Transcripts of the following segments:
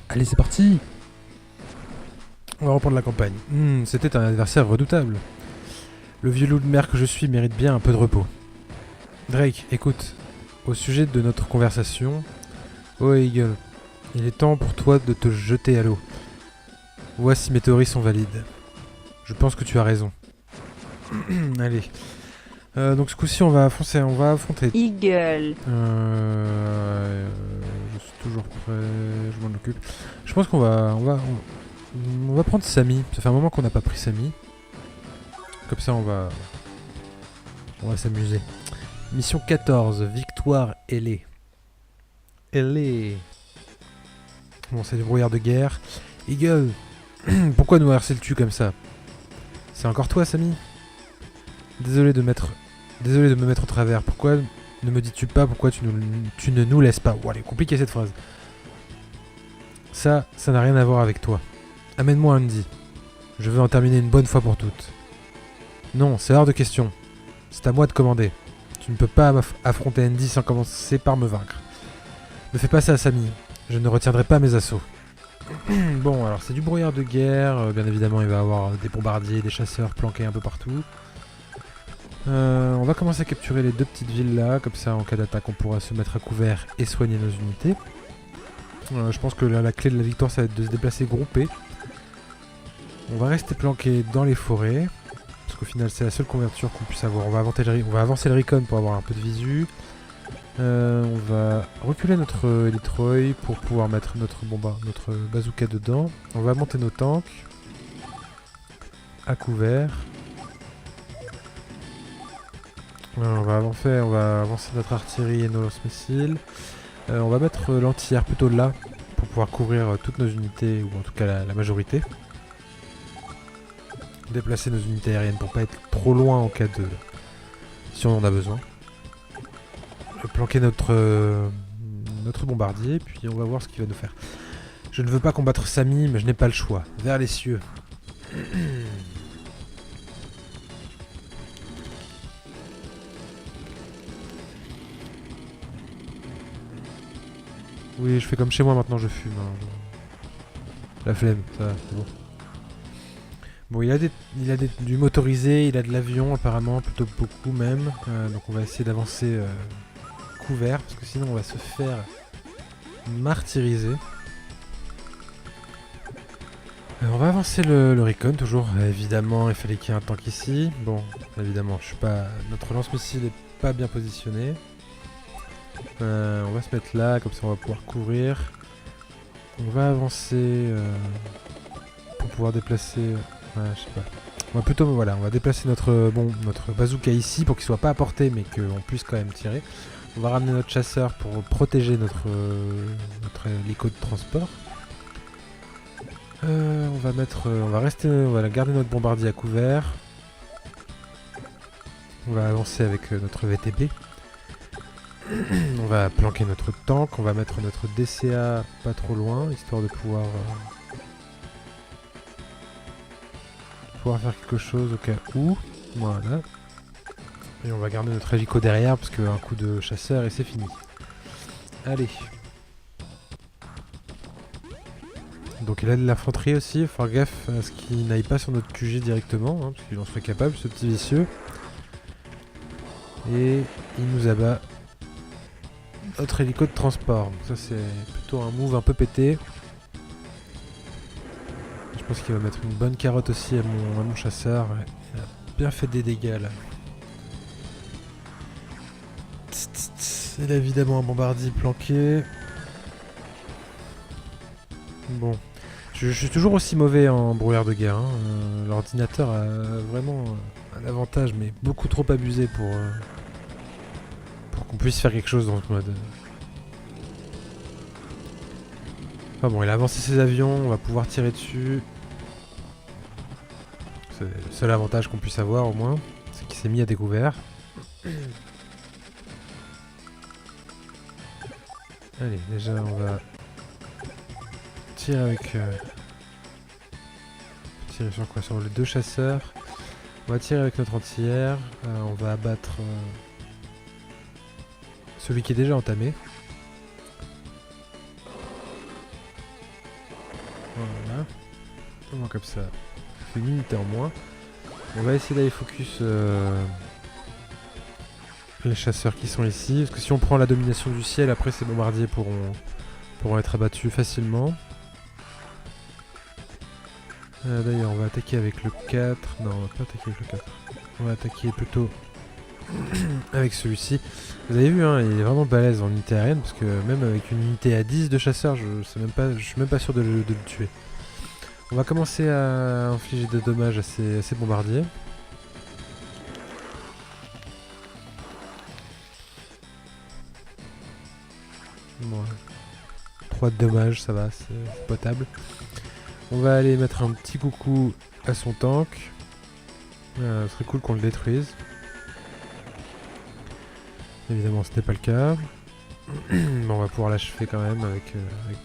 Allez, c'est parti. On va reprendre la campagne. C'était un adversaire redoutable. Le vieux loup de mer que je suis mérite bien un peu de repos. Drake, écoute. Au sujet de notre conversation... Oh Eagle, il est temps pour toi de te jeter à l'eau. Vois si mes théories sont valides. Je pense que tu as raison. Allez. Donc ce coup-ci, on va affronter. Eagle. Je suis toujours prêt, je m'en occupe. Je pense on va prendre Samy. Ça fait un moment qu'on n'a pas pris Samy. Comme ça, on va s'amuser. Mission 14, victoire ailée. Ailée. Bon, c'est du brouillard de guerre. Eagle, pourquoi nous harcèles-tu comme ça? C'est encore toi, Samy? Désolé de me mettre au travers. Pourquoi ne me dis-tu pas pourquoi tu ne nous laisses pas? Wow, elle est compliquée cette phrase. Ça n'a rien à voir avec toi. Amène-moi Andy. Je veux en terminer une bonne fois pour toutes. Non, c'est hors de question. C'est à moi de commander. Tu ne peux pas affronter Andy sans commencer par me vaincre. Ne fais pas ça, Samy. Je ne retiendrai pas mes assauts. Bon, alors c'est du brouillard de guerre. Bien évidemment, il va y avoir des bombardiers, des chasseurs planqués un peu partout. On va commencer à capturer les deux petites villes là. Comme ça, en cas d'attaque, on pourra se mettre à couvert et soigner nos unités. Je pense que là, la clé de la victoire, ça va être de se déplacer groupé. On va rester planqué dans les forêts. Parce qu'au final, c'est la seule couverture qu'on puisse avoir. On va avancer le recon pour avoir un peu de visu. On va reculer notre Elitroy pour pouvoir mettre notre bazooka dedans. On va monter nos tanks à couvert. On va avancer notre artillerie et nos lance-missiles. On va mettre l'anti-air plutôt là pour pouvoir couvrir toutes nos unités, ou en tout cas la majorité. Déplacer nos unités aériennes pour pas être trop loin en cas de... si on en a besoin. Planquer notre bombardier, puis on va voir ce qu'il va nous faire. Je ne veux pas combattre Samy, mais je n'ai pas le choix. Vers les cieux. Oui, je fais comme chez moi maintenant, je fume. Hein. La flemme, ça va, c'est bon. Bon, il a du motorisé, il a de l'avion apparemment, plutôt beaucoup même. Donc on va essayer d'avancer couvert, parce que sinon on va se faire martyriser. On va avancer le recon, toujours. Évidemment, il fallait qu'il y ait un tank ici. Bon, évidemment, notre lance-missile n'est pas bien positionné. On va se mettre là, comme ça on va pouvoir couvrir. On va avancer pour pouvoir déplacer... je sais pas. On va déplacer notre bazooka ici pour qu'il soit pas à portée mais qu'on puisse quand même tirer. On va ramener notre chasseur pour protéger notre hélico de transport. On va garder notre bombardier à couvert. On va avancer avec notre VTB. On va planquer notre tank. On va mettre notre DCA pas trop loin, histoire de pouvoir faire quelque chose au cas où. Voilà. Et on va garder notre hélico derrière parce qu'un coup de chasseur et c'est fini. Allez. Donc il a de l'infanterie aussi, il faut faire gaffe à ce qu'il n'aille pas sur notre QG directement, hein, parce qu'il en serait capable, ce petit vicieux. Et il nous abat notre hélico de transport. Donc ça c'est plutôt un move un peu pété. Je pense qu'il va mettre une bonne carotte aussi à mon chasseur. Ouais. Il a bien fait des dégâts là. Il a évidemment un bombardier planqué. Bon. Je suis toujours aussi mauvais en brouillard de guerre. Hein. L'ordinateur a vraiment un avantage, mais beaucoup trop abusé pour qu'on puisse faire quelque chose dans ce mode. Enfin bon, il a avancé ses avions, on va pouvoir tirer dessus. C'est le seul avantage qu'on puisse avoir au moins, c'est qu'il s'est mis à découvert. Allez, déjà on va tirer avec... tirer sur quoi? Sur les deux chasseurs. On va tirer avec notre anti-air. On va abattre celui qui est déjà entamé. Voilà. Au moins comme ça. Ça fait une unité en moins. On va essayer d'aller focus les chasseurs qui sont ici. Parce que si on prend la domination du ciel, après ces bombardiers pourront être abattus facilement. D'ailleurs, on va attaquer avec le 4. Non, on va pas attaquer avec le 4. On va attaquer plutôt avec celui-ci. Vous avez vu, hein, il est vraiment balèze en unité aérienne. Parce que même avec une unité à 10 de chasseurs, je suis même pas sûr de le tuer. On va commencer à infliger des dommages à ces bombardiers. Bon, 3 de dommages, ça va, c'est potable. On va aller mettre un petit coucou à son tank. Ce serait cool qu'on le détruise. Évidemment, ce n'est pas le cas. Mais on va pouvoir l'achever quand même avec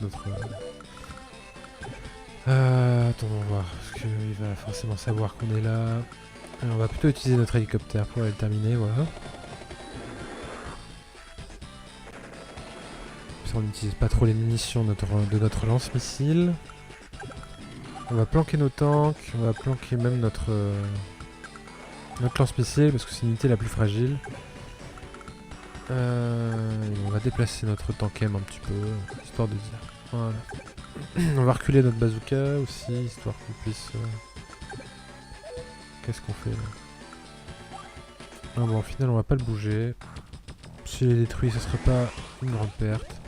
notre... attends, on va voir, parce qu'il va forcément savoir qu'on est là. Alors, on va plutôt utiliser notre hélicoptère pour aller le terminer, voilà. On n'utilise pas trop les munitions de notre lance-missile. On va planquer nos tanks, on va planquer même notre lance-missile parce que c'est l'unité la plus fragile. On va déplacer notre tankem un petit peu, histoire de dire. Voilà. On va reculer notre bazooka aussi, histoire qu'on puisse... Qu'est-ce qu'on fait là? Ah bon, au final on va pas le bouger. S'il est détruit, ce serait pas une grande perte.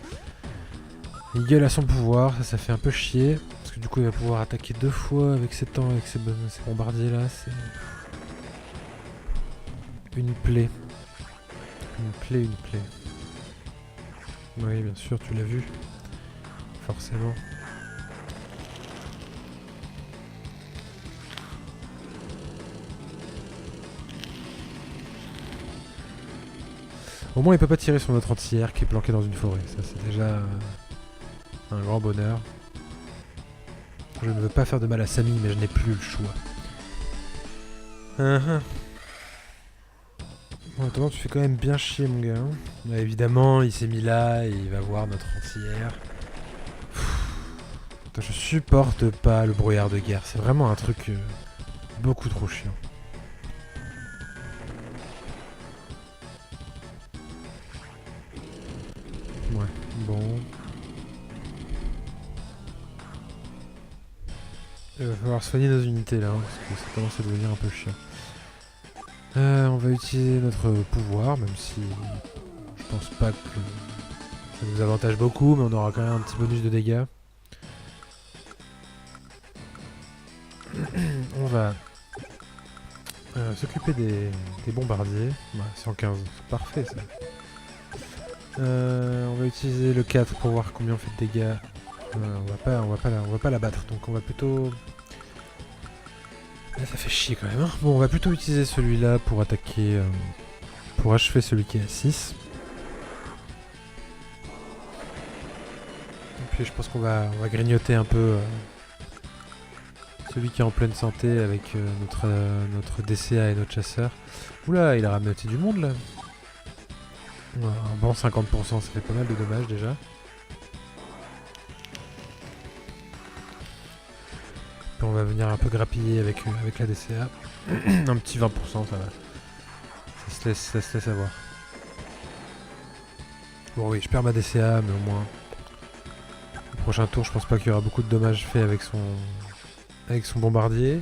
Il gueule à son pouvoir, ça fait un peu chier. Parce que du coup il va pouvoir attaquer 2 fois avec ses tanks, avec ces bombardiers là. C'est une plaie. Une plaie. Oui, bien sûr, tu l'as vu. Forcément. Au moins il peut pas tirer sur notre anti-air qui est planqué dans une forêt. Ça c'est déjà un grand bonheur. Je ne veux pas faire de mal à Samy, mais je n'ai plus le choix. Bon, attends, tu fais quand même bien chier, mon gars. Là, évidemment, il s'est mis là et il va voir notre anti-air. Je supporte pas le brouillard de guerre. C'est vraiment un truc beaucoup trop chiant. Ouais, bon. Il va falloir soigner nos unités là, hein, parce que ça commence à devenir un peu chiant. On va utiliser notre pouvoir, même si je pense pas que ça nous avantage beaucoup, mais on aura quand même un petit bonus de dégâts. On va s'occuper des bombardiers. Ouais, 115, c'est parfait ça. On va utiliser le 4 pour voir combien on fait de dégâts. On va pas la battre, donc on va plutôt... Là, ça fait chier quand même. Hein. Bon, on va plutôt utiliser celui-là pour attaquer... pour achever celui qui est à 6. Et puis je pense qu'on va grignoter un peu celui qui est en pleine santé avec notre DCA et notre chasseur. Oula, il a ramené du monde là. Ouais, un bon 50%, ça fait pas mal de dommages déjà. Puis on va venir un peu grappiller avec la DCA. Un petit 20%, ça va. Ça se laisse avoir. Bon oui, je perds ma DCA, mais au moins... Au prochain tour, je pense pas qu'il y aura beaucoup de dommages faits avec son bombardier.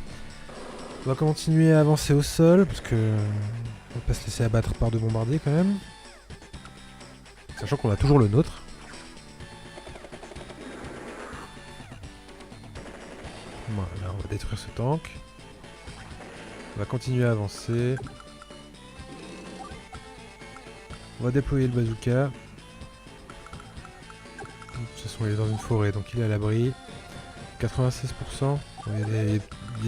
On va continuer à avancer au sol, parce que... On va pas se laisser abattre par 2 bombardiers quand même. Sachant qu'on a toujours le nôtre. Voilà, on va détruire ce tank. On va continuer à avancer. On va déployer le bazooka. De toute façon, il est dans une forêt, donc il est à l'abri. 96%. Il y a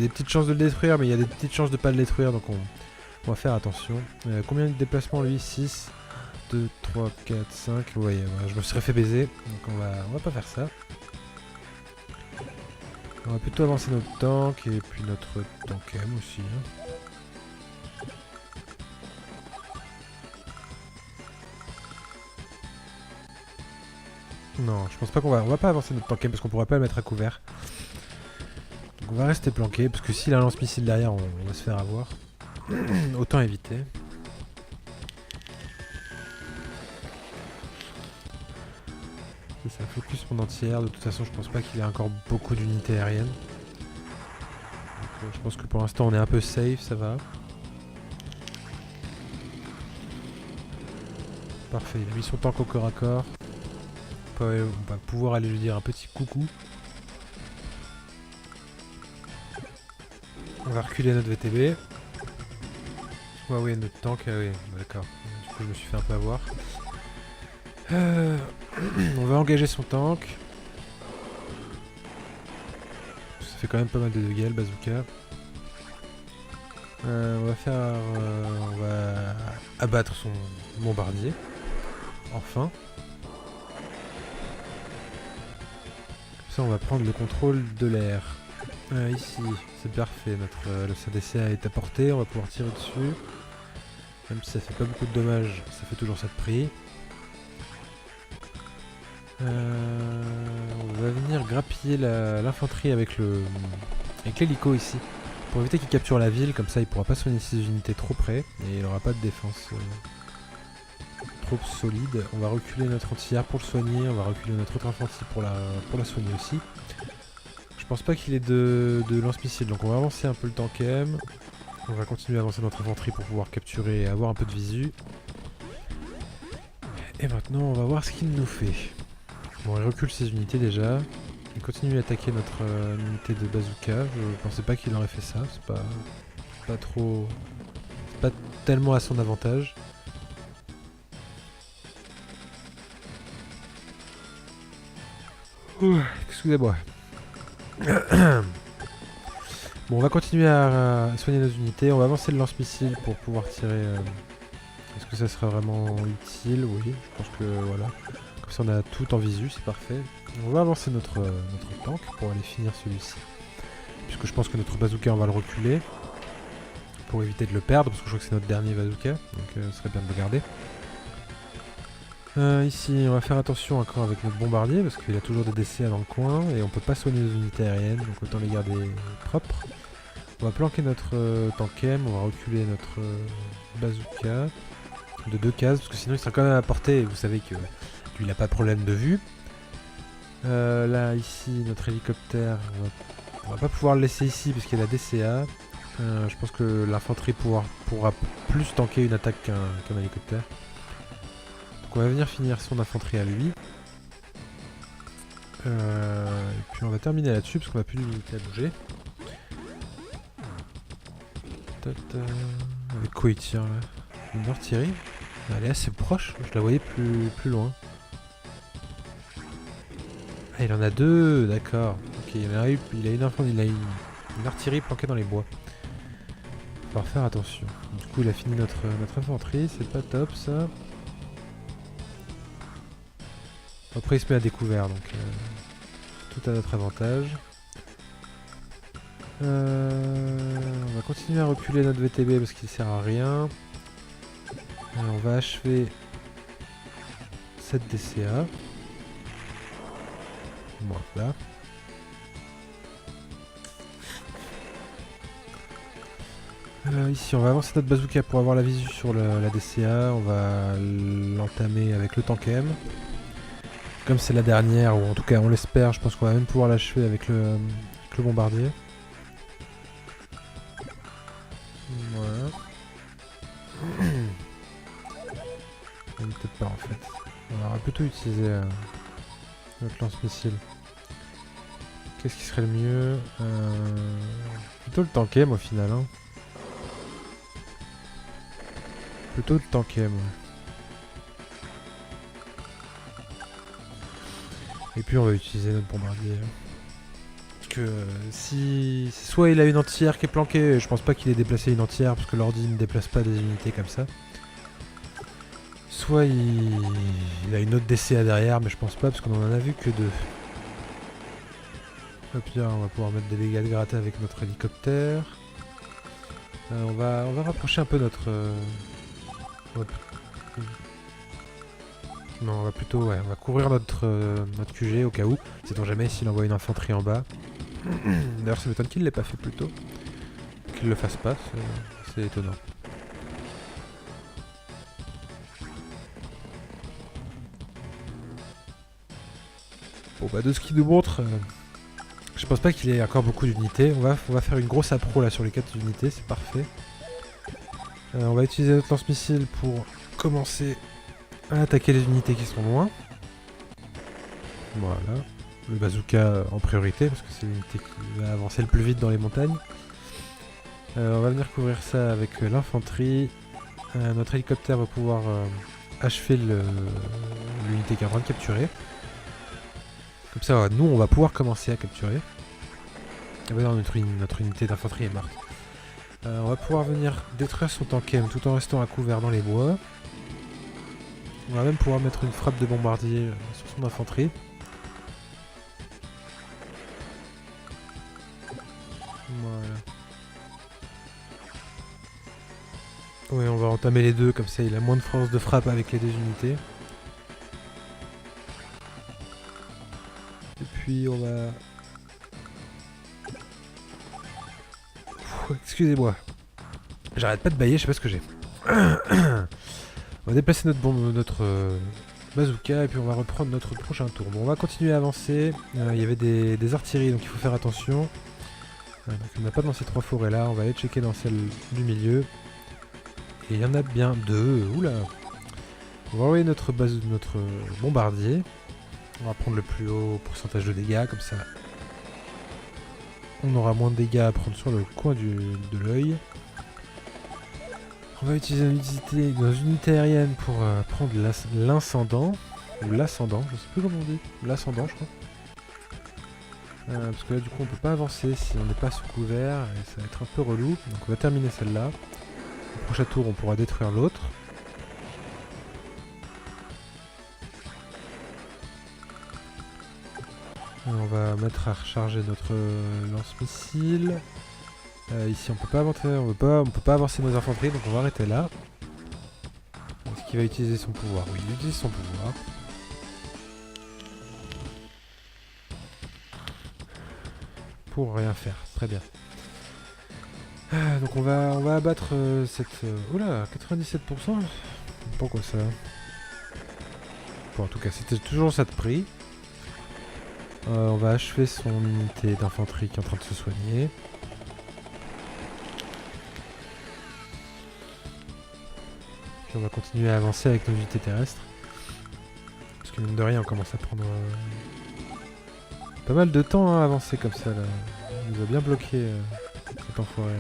des petites chances de le détruire, mais il y a des petites chances de pas le détruire, donc on va faire attention. Combien de déplacements lui? 6, 2, 3, 4, 5. Ouais, je me serais fait baiser, donc on va pas faire ça. On va plutôt avancer notre tank et puis notre tankem aussi. Hein. Non, je pense pas on va pas avancer notre tankem parce qu'on pourra pas le mettre à couvert. On va rester planqué, parce que s'il a un lance-missile derrière, on va se faire avoir. Autant éviter. C'est un focus mon entière. De toute façon, je pense pas qu'il ait encore beaucoup d'unités aériennes. Donc, je pense que pour l'instant, on est un peu safe, ça va. Parfait, il a mis son tank au corps à corps. On va pouvoir aller lui dire un petit coucou. On va reculer notre VTB. Ouais, oui, notre tank, oui, d'accord. Du coup, je me suis fait un peu avoir. On va engager son tank. Ça fait quand même pas mal de dégâts, le bazooka. On va abattre son bombardier. Enfin. Comme ça, on va prendre le contrôle de l'air. Ici, c'est parfait. Le CDCA est à portée. On va pouvoir tirer dessus. Même si ça fait pas beaucoup de dommages, ça fait toujours ça de prix. On va venir grappiller l'infanterie avec l'hélico ici. Pour éviter qu'il capture la ville, comme ça il pourra pas soigner ses unités trop près. Et il aura pas de défense trop solide. On va reculer notre anti-air pour le soigner. On va reculer notre autre infanterie pour la soigner aussi. Je pense pas qu'il ait de lance-missile, donc on va avancer un peu le temps quand même. On va continuer à avancer notre infanterie pour pouvoir capturer et avoir un peu de visu. Et maintenant on va voir ce qu'il nous fait. Bon, il recule ses unités déjà. Il continue à attaquer notre unité de bazooka. Je pensais pas qu'il aurait fait ça. C'est pas trop... C'est pas tellement à son avantage. Excusez-moi. Bon, on va continuer à soigner nos unités. On va avancer le lance-missile pour pouvoir tirer. Est-ce que ça sera vraiment utile? Oui, je pense que voilà. Comme ça, on a tout en visu, c'est parfait. On va avancer notre tank pour aller finir celui-ci. Puisque je pense que notre bazooka, on va le reculer. Pour éviter de le perdre, parce que je crois que c'est notre dernier bazooka. Donc, ce serait bien de le garder. Ici, on va faire attention encore avec notre bombardier, parce qu'il a toujours des DCA dans le coin, et on peut pas soigner nos unités aériennes, donc autant les garder propres. On va planquer notre tankem, on va reculer notre bazooka de 2 cases, parce que sinon il sera quand même à portée, et vous savez que lui il a pas de problème de vue. Là, ici, notre hélicoptère, on va pas pouvoir le laisser ici, parce qu'il a la DCA. Je pense que l'infanterie pourra plus tanker une attaque qu'un hélicoptère. On va venir finir son infanterie à lui. Et puis on va terminer là-dessus parce qu'on n'a plus d'unité à bouger. Avec quoi il tire là? Une artillerie? Elle est assez proche, je la voyais plus loin. Ah, il en a deux, d'accord. Ok, il a une artillerie planquée dans les bois. Il va falloir faire attention. Du coup il a fini notre infanterie, c'est pas top ça. Après il se met à découvert, donc tout à notre avantage. On va continuer à reculer notre VTB parce qu'il sert à rien. On va achever cette DCA. Voilà. Ici on va avancer notre bazooka pour avoir la visu sur la DCA. On va l'entamer avec le tankem. Comme c'est la dernière, ou en tout cas on l'espère, je pense qu'on va même pouvoir l'achever avec le bombardier. Voilà. Peut-être pas en fait. On va plutôt utiliser notre lance-missile. Qu'est-ce qui serait le mieux? Plutôt le tankem au final. Hein. Plutôt le tankem. Et puis on va utiliser notre bombardier. Parce que si... Soit il a une entière qui est planquée, je pense pas qu'il ait déplacé une entière, parce que l'ordi ne déplace pas des unités comme ça. Soit il a une autre DCA derrière, mais je pense pas, parce qu'on en a vu que deux. Hop là, on va pouvoir mettre des dégâts de gratte avec notre hélicoptère. On va rapprocher un peu notre... Non, on va plutôt, ouais, on va couvrir notre QG au cas où. Sait-on jamais s'il envoie une infanterie en bas. D'ailleurs, ça m'étonne qu'il l'ait pas fait plus tôt. Qu'il le fasse pas, c'est étonnant. Bon bah de ce qu'il nous montre, je pense pas qu'il ait encore beaucoup d'unités. On va faire une grosse appro là sur les 4 unités, c'est parfait. On va utiliser notre lance-missile pour commencer à attaquer les unités qui sont loin. Voilà. Le bazooka en priorité parce que c'est l'unité qui va avancer le plus vite dans les montagnes. On va venir couvrir ça avec l'infanterie. Notre hélicoptère va pouvoir achever l'unité qui est en train de capturer. Comme ça, nous, on va pouvoir commencer à capturer. Ah bah non, notre unité d'infanterie est morte. On va pouvoir venir détruire son tankem tout en restant à couvert dans les bois. On va même pouvoir mettre une frappe de bombardier sur son infanterie. Voilà. Oui, on va entamer les deux, comme ça il a moins de force de frappe avec les deux unités. Et puis on va... Excusez-moi. J'arrête pas de bailler, je sais pas ce que j'ai. On va déplacer notre bazooka et puis on va reprendre notre prochain tour. Bon, on va continuer à avancer. Il y avait des artilleries, donc il faut faire attention. Donc on n'a pas dans ces 3 forêts là, on va aller checker dans celle du milieu. Et il y en a bien 2. Oula. On va envoyer notre bombardier. On va prendre le plus haut pourcentage de dégâts, comme ça. On aura moins de dégâts à prendre sur le coin de l'œil. On va utiliser nos unités aériennes pour prendre l'incendant. Ou l'ascendant, je sais plus comment on dit. L'ascendant, je crois. Parce que là, du coup, on peut pas avancer si on n'est pas sous couvert. Et ça va être un peu relou. Donc on va terminer celle-là. Au prochain tour, on pourra détruire l'autre. On va mettre à recharger notre lance-missile. Ici on peut pas avancer, on peut pas avancer nos infanteries, donc on va arrêter là. Est-ce qu'il va utiliser son pouvoir? Oui, il utilise son pouvoir. Pour rien faire, très bien. Donc on va abattre cette... Oula, 97%. Pourquoi ça? Bon, en tout cas, c'était toujours ça de prix. On va achever son unité d'infanterie qui est en train de se soigner. Puis on va continuer à avancer avec nos unités terrestres. Parce que mine de rien, on commence à prendre pas mal de temps à avancer comme ça là. Il nous a bien bloqué cet enfoiré.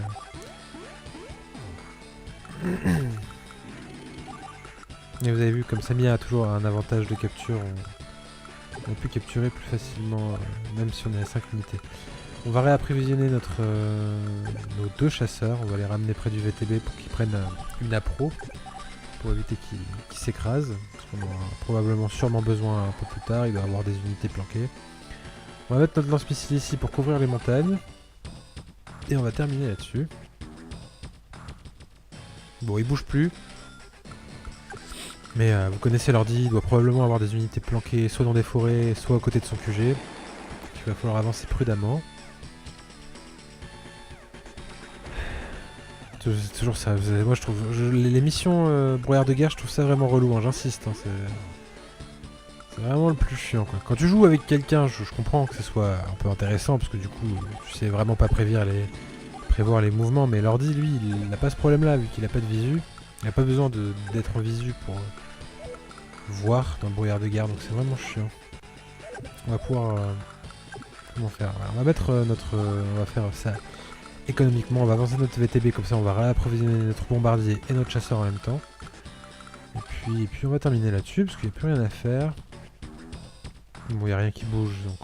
Et vous avez vu, comme Samia a toujours un avantage de capture, on a pu capturer plus facilement, même si on est à 5 unités. On va réapprovisionner nos 2 chasseurs, on va les ramener près du VTB pour qu'ils prennent une appro, pour éviter qu'ils s'écrasent, parce qu'on aura probablement sûrement besoin un peu plus tard, il doit y avoir des unités planquées. On va mettre notre lance-missile ici pour couvrir les montagnes, et on va terminer là-dessus. Bon, il bouge plus. Mais vous connaissez l'ordi, il doit probablement avoir des unités planquées soit dans des forêts, soit à côté de son QG. Il va falloir avancer prudemment. C'est toujours ça. Moi je trouve... les missions brouillard de guerre, je trouve ça vraiment relou, hein, j'insiste. Hein, c'est vraiment le plus chiant, quoi. Quand tu joues avec quelqu'un, je comprends que ce soit un peu intéressant, parce que du coup, tu sais vraiment pas prévoir les mouvements. Mais l'ordi, lui, il n'a pas ce problème-là, vu qu'il n'a pas de visu. Il n'a pas besoin d'être en visu pour voir dans le brouillard de guerre, donc c'est vraiment chiant. On va pouvoir... comment faire? Voilà, on va mettre on va faire ça économiquement, on va avancer notre VTB, comme ça on va réapprovisionner notre bombardier et notre chasseur en même temps. Et puis on va terminer là-dessus, parce qu'il n'y a plus rien à faire. Bon, il n'y a rien qui bouge, donc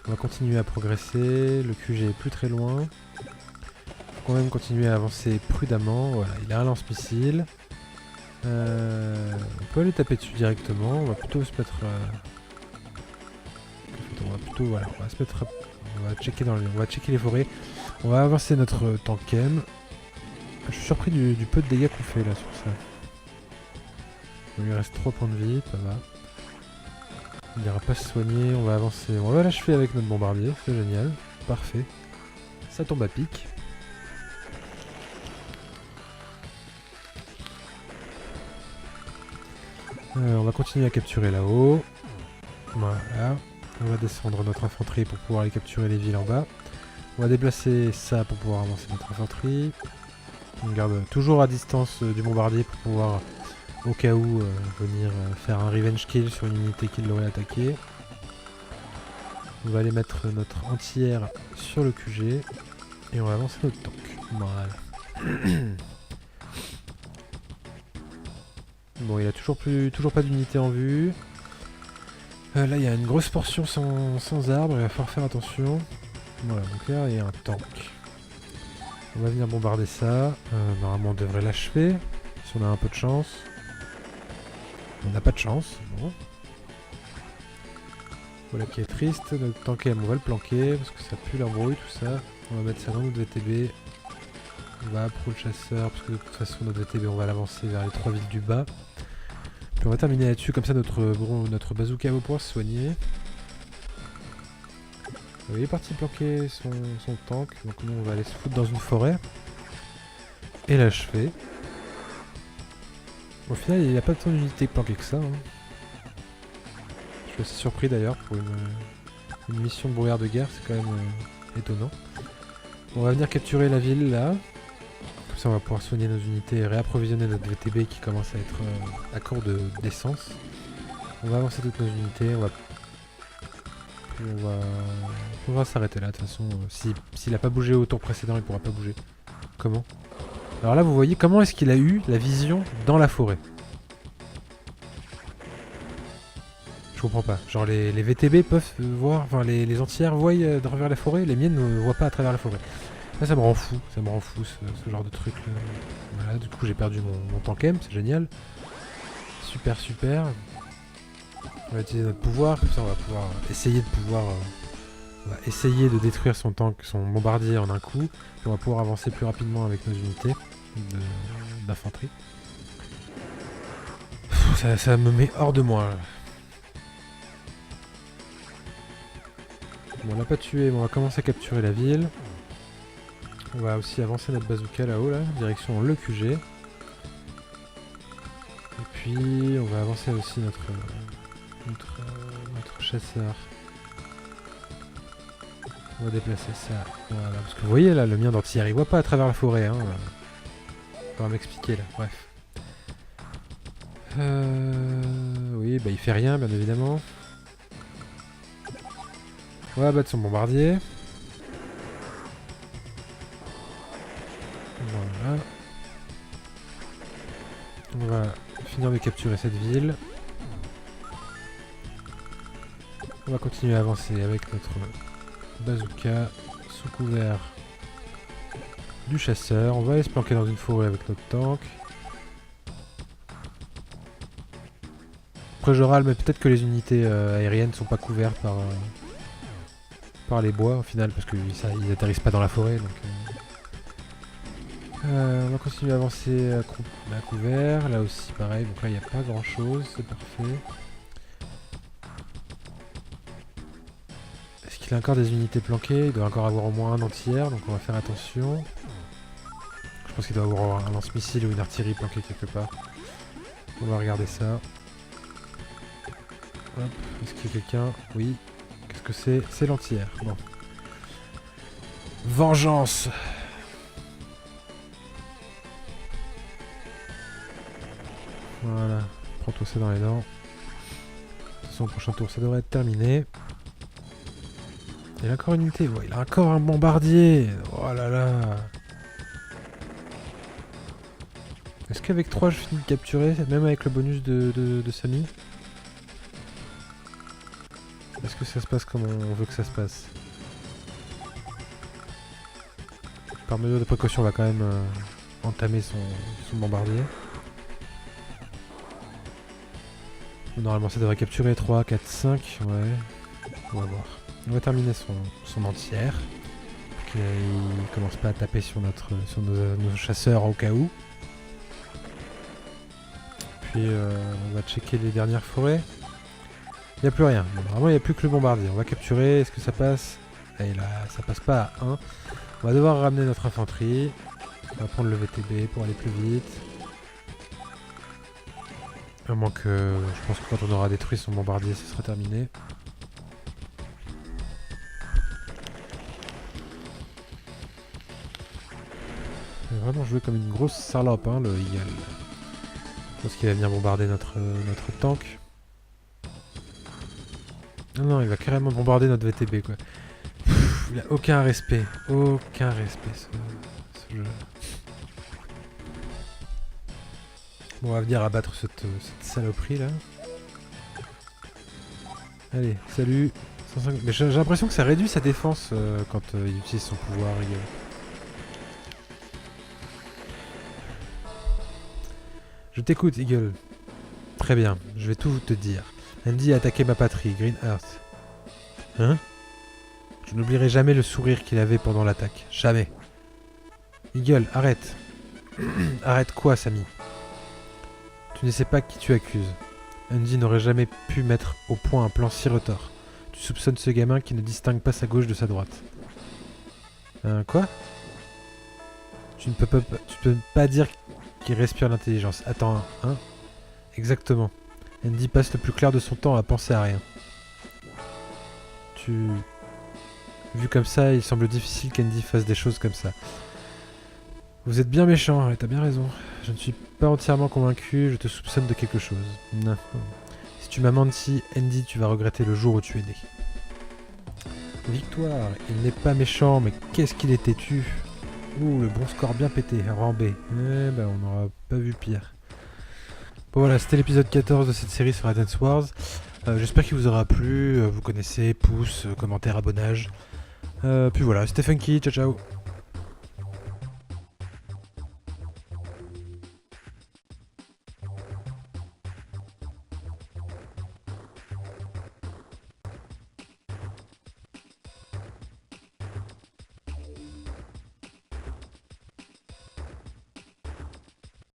on va continuer à progresser. Le QG est plus très loin. Faut quand même continuer à avancer prudemment. Voilà, il a un lance-missile. On peut aller taper dessus directement. On va plutôt se mettre... on va plutôt... Voilà, on va se mettre... On va checker les forêts. On va avancer notre tankem. Je suis surpris du peu de dégâts qu'on fait là sur ça. Il lui reste 3 points de vie, ça va. Il n'ira pas se soigner, on va avancer. On va l'achever avec notre bombardier, c'est génial. Parfait. Ça tombe à pic. On va continuer à capturer là-haut. Voilà. On va descendre notre infanterie pour pouvoir aller capturer les villes en bas. On va déplacer ça pour pouvoir avancer notre infanterie. On garde toujours à distance du bombardier pour pouvoir, au cas où, venir faire un revenge kill sur une unité qui l'aurait attaqué. On va aller mettre notre entière sur le QG. Et on va avancer notre tank. Voilà. Bon, il a toujours pas d'unité en vue. Là, il y a une grosse portion sans arbre, il va falloir faire attention. Voilà, donc là, il y a un tank. On va venir bombarder ça. Normalement, on devrait l'achever, si on a un peu de chance. On n'a pas de chance, bon. Voilà qui est triste. Notre tank M, on va le planquer, parce que ça pue l'embrouille, tout ça. On va mettre ça dans notre VTB. On va pro le chasseur, parce que de toute façon, notre VTB, on va l'avancer vers les 3 villes du bas. Puis on va terminer là-dessus, comme ça notre bazooka va pouvoir se soigner. Il est parti planquer son tank, donc nous on va aller se foutre dans une forêt. Et l'achever. Au final il n'y a pas tant d'unités planquées que ça. Hein. Je suis assez surpris d'ailleurs pour une mission de brouillard de guerre, c'est quand même étonnant. On va venir capturer la ville là. Comme ça on va pouvoir soigner nos unités et réapprovisionner notre VTB qui commence à être à court d'essence. On va avancer toutes nos unités, on va s'arrêter là de toute façon. S'il a pas bougé au tour précédent, il pourra pas bouger. Comment? Alors là vous voyez comment est-ce qu'il a eu la vision dans la forêt. Je comprends pas. Genre les VTB peuvent voir, enfin les entières voient à travers la forêt, les miennes ne voient pas à travers la forêt. Là ça me rend fou, ce genre de truc là. Voilà, du coup j'ai perdu mon tank M, c'est génial. Super. On va utiliser notre pouvoir, comme ça on va pouvoir essayer de détruire son tank, son bombardier en un coup. Puis on va pouvoir avancer plus rapidement avec nos unités d'infanterie. Ça me met hors de moi. Là. Bon, on l'a pas tué, mais on va commencer à capturer la ville. On va aussi avancer notre bazooka là-haut, là, direction le QG. Et puis on va avancer aussi notre chasseur. On va déplacer ça. Voilà, parce que vous voyez là, le mien d'entière, il voit pas à travers la forêt. Hein. On va m'expliquer là, bref. Oui, bah il fait rien, bien évidemment. On va abattre son bombardier. Voilà. On va finir de capturer cette ville. On va continuer à avancer avec notre bazooka sous couvert du chasseur. On va aller se planquer dans une forêt avec notre tank. Après je râle, mais peut-être que les unités aériennes sont pas couvertes par les bois au final, parce qu'ils atterrissent pas dans la forêt. Donc, on va continuer à avancer à couvert. Là aussi pareil, donc là il n'y a pas grand chose, c'est parfait. Il a encore des unités planquées, il doit encore avoir au moins un entière, donc on va faire attention. Je pense qu'il doit avoir un lance-missile ou une artillerie planquée quelque part. On va regarder ça. Hop, est-ce qu'il y a quelqu'un? Oui. Qu'est-ce que c'est? C'est l'entière. Bon. Vengeance! Voilà. Prends tout ça dans les dents. De toute façon, au prochain tour, ça devrait être terminé. Il a encore une unité, ouais, il a encore un bombardier. Oh là là. Est-ce qu'avec 3 je finis de capturer, même avec le bonus de Samy? Est-ce que ça se passe comme on veut que ça se passe? Par mesure de précaution, on va quand même entamer son bombardier. Normalement ça devrait capturer 3, 4, 5, ouais. On va voir. On va terminer son entière. Pour qu'il commence pas à taper sur nos chasseurs au cas où. Puis on va checker les dernières forêts. Il n'y a plus rien. Bon, vraiment, il n'y a plus que le bombardier. On va capturer. Est-ce que ça passe? Et là, ça passe pas à 1. On va devoir ramener notre infanterie. On va prendre le VTB pour aller plus vite. À moins que... Je pense que quand on aura détruit son bombardier, ce sera terminé. Il va vraiment jouer comme une grosse salope, hein, le Eagle. Je pense qu'il va venir bombarder notre tank. Non, non, il va carrément bombarder notre VTB, quoi. Pff, il a aucun respect. Aucun respect, ce jeu. Bon, on va venir abattre cette saloperie, là. Allez, salut. 150... Mais j'ai l'impression que ça réduit sa défense quand il utilise son pouvoir, Eagle. Je t'écoute, Eagle. Très bien, je vais tout te dire. Andy a attaqué ma patrie, Green Earth. Hein? Je n'oublierai jamais le sourire qu'il avait pendant l'attaque. Jamais. Eagle, arrête. Arrête quoi, Sammy? Tu ne sais pas qui tu accuses. Andy n'aurait jamais pu mettre au point un plan si retors. Tu soupçonnes ce gamin qui ne distingue pas sa gauche de sa droite. Quoi? Tu ne peux pas dire qu'il respire l'intelligence. Attends, hein? Exactement. Andy passe le plus clair de son temps à penser à rien. Vu comme ça, il semble difficile qu'Andy fasse des choses comme ça. Vous êtes bien méchant, et t'as bien raison. Je ne suis pas entièrement convaincu, je te soupçonne de quelque chose. Non. Si tu m'as menti, Andy, tu vas regretter le jour où tu es né. Victoire, il n'est pas méchant, mais qu'est-ce qu'il est têtu. Ouh, le bon score bien pété, rang B. Eh ben, on n'aura pas vu pire. Bon voilà, c'était l'épisode 14 de cette série sur Advance Wars. J'espère qu'il vous aura plu. Vous connaissez, pouce, commentaire, abonnage. Puis voilà, c'était funky, ciao ciao.